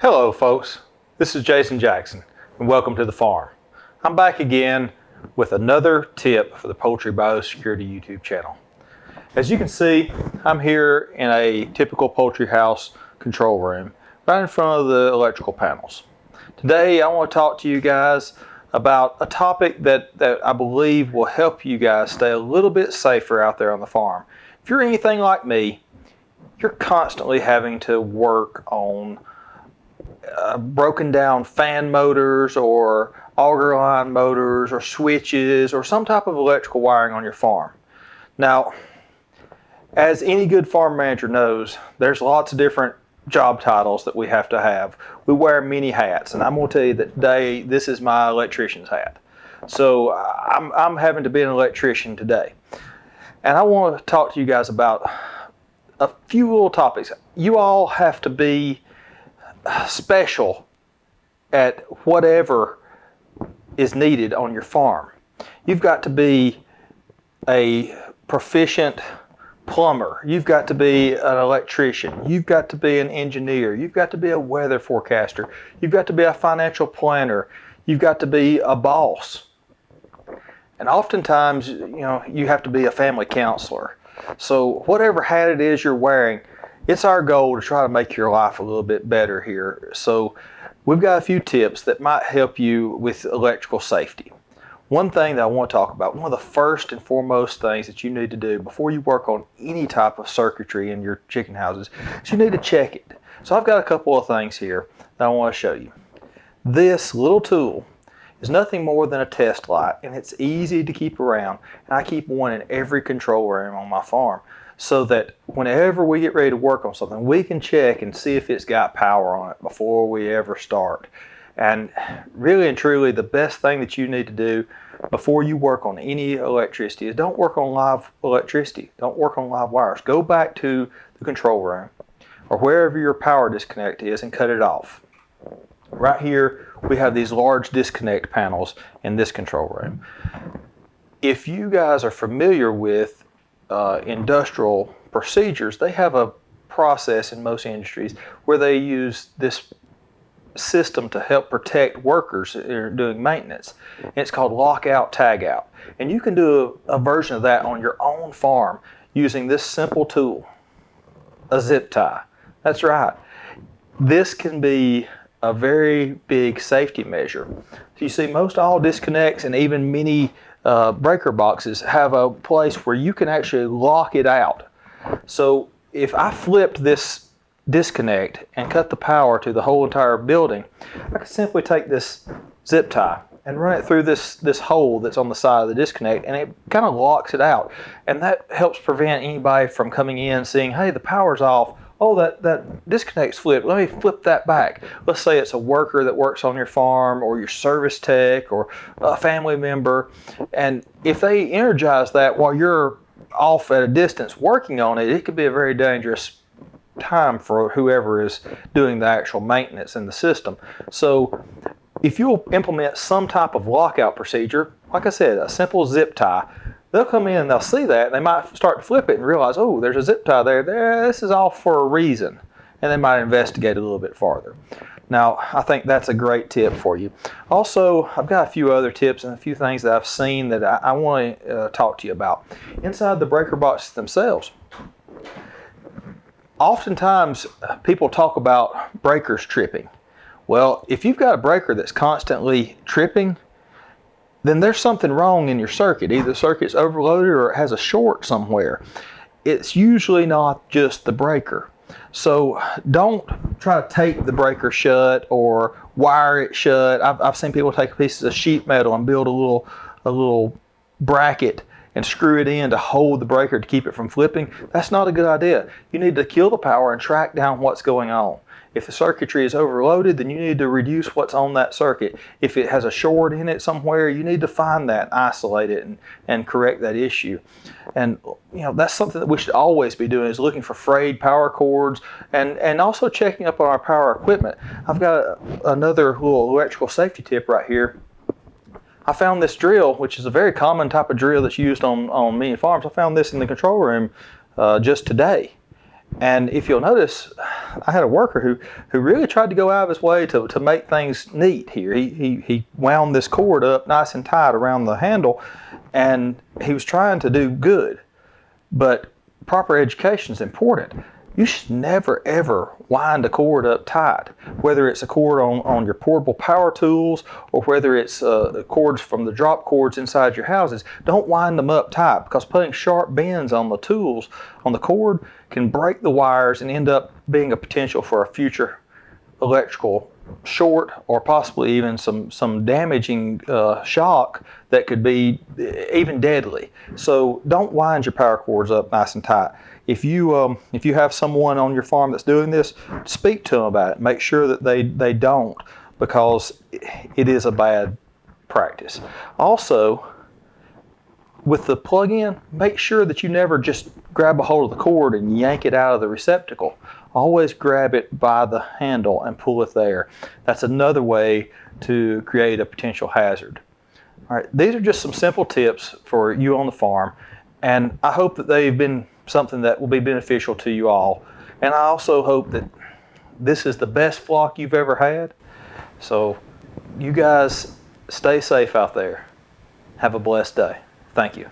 Hello folks, this is Jason Jackson and welcome to the farm. I'm back again with another tip for the Poultry Biosecurity YouTube channel. As you can see, I'm here in a typical poultry house control room right in front of the electrical panels. Today I want to talk to you guys about a topic that I believe will help you guys stay a little bit safer out there on the farm. If you're anything like me, you're constantly having to work on broken down fan motors or auger line motors or switches or some type of electrical wiring on your farm. Now, as any good farm manager knows, there's lots of different job titles that we have to have. We wear many hats, and I'm going to tell you that today this is my electrician's hat. So I'm having to be an electrician today. And I want to talk to you guys about a few little topics. You all have to be special at whatever is needed on your farm. You've got to be a proficient plumber. You've got to be an electrician. You've got to be an engineer. You've got to be a weather forecaster. You've got to be a financial planner. You've got to be a boss. And oftentimes, you have to be a family counselor. So whatever hat it is you're wearing, it's our goal to try to make your life a little bit better here. So we've got a few tips that might help you with electrical safety. One thing that I want to talk about, one of the first and foremost things that you need to do before you work on any type of circuitry in your chicken houses is you need to check it. So I've got a couple of things here that I want to show you. This little tool is nothing more than a test light, and it's easy to keep around, and I keep one in every control room on my farm so that whenever we get ready to work on something, we can check and see if it's got power on it before we ever start. And really and truly, the best thing that you need to do before you work on any electricity is don't work on live electricity. Don't work on live wires. Go back to the control room or wherever your power disconnect is and cut it off. Right here, we have these large disconnect panels in this control room. If you guys are familiar with industrial procedures, they have a process in most industries where they use this system to help protect workers that are doing maintenance. And it's called Lockout, Tagout. And you can do a version of that on your own farm using this simple tool, a zip tie. That's right. This can be a very big safety measure. So you see, most all disconnects and even many breaker boxes have a place where you can actually lock it out. So if I flipped this disconnect and cut the power to the whole entire building, I can simply take this zip tie and run it through this hole that's on the side of the disconnect, and it kind of locks it out. And that helps prevent anybody from coming in seeing, hey, the power's off. Oh, that disconnect's flipped. Let me flip that back. Let's say it's a worker that works on your farm or your service tech or a family member. And if they energize that while you're off at a distance working on it, it could be a very dangerous time for whoever is doing the actual maintenance in the system. So if you'll implement some type of lockout procedure, like I said, a simple zip tie, they'll come in and they'll see that, and they might start to flip it and realize, oh, there's a zip tie there. This is all for a reason. And they might investigate a little bit farther. Now, I think that's a great tip for you. Also, I've got a few other tips and a few things that I've seen that I want to talk to you about. Inside the breaker boxes themselves, oftentimes people talk about breakers tripping. Well, if you've got a breaker that's constantly tripping, then there's something wrong in your circuit. Either the circuit's overloaded or it has a short somewhere. It's usually not just the breaker. So don't try to tape the breaker shut or wire it shut. I've seen people take pieces of sheet metal and build a little bracket and screw it in to hold the breaker to keep it from flipping. That's not a good idea. You need to kill the power and track down what's going on. If the circuitry is overloaded, then you need to reduce what's on that circuit. If it has a short in it somewhere, you need to find that, isolate it, and correct that issue. And that's something that we should always be doing, is looking for frayed power cords and also checking up on our power equipment. I've got another little electrical safety tip right here. I found this drill, which is a very common type of drill that's used on many farms. I found this in the control room just today. And if you'll notice, I had a worker who really tried to go out of his way to make things neat here. He wound this cord up nice and tight around the handle, and he was trying to do good. But proper education is important. You should never ever wind a cord up tight, whether it's a cord on your portable power tools or whether it's cords from the drop cords inside your houses. Don't wind them up tight, because putting sharp bends on the tools, on the cord, can break the wires and end up being a potential for a future electrical short, or possibly even some damaging shock that could be even deadly. So don't wind your power cords up nice and tight. If you have someone on your farm that's doing this, speak to them about it. Make sure that they don't, because it is a bad practice. Also, with the plug-in, make sure that you never just grab a hold of the cord and yank it out of the receptacle. Always grab it by the handle and pull it there. That's another way to create a potential hazard. All right, these are just some simple tips for you on the farm, and I hope that they've been something that will be beneficial to you all. And I also hope that this is the best flock you've ever had. So you guys stay safe out there. Have a blessed day. Thank you.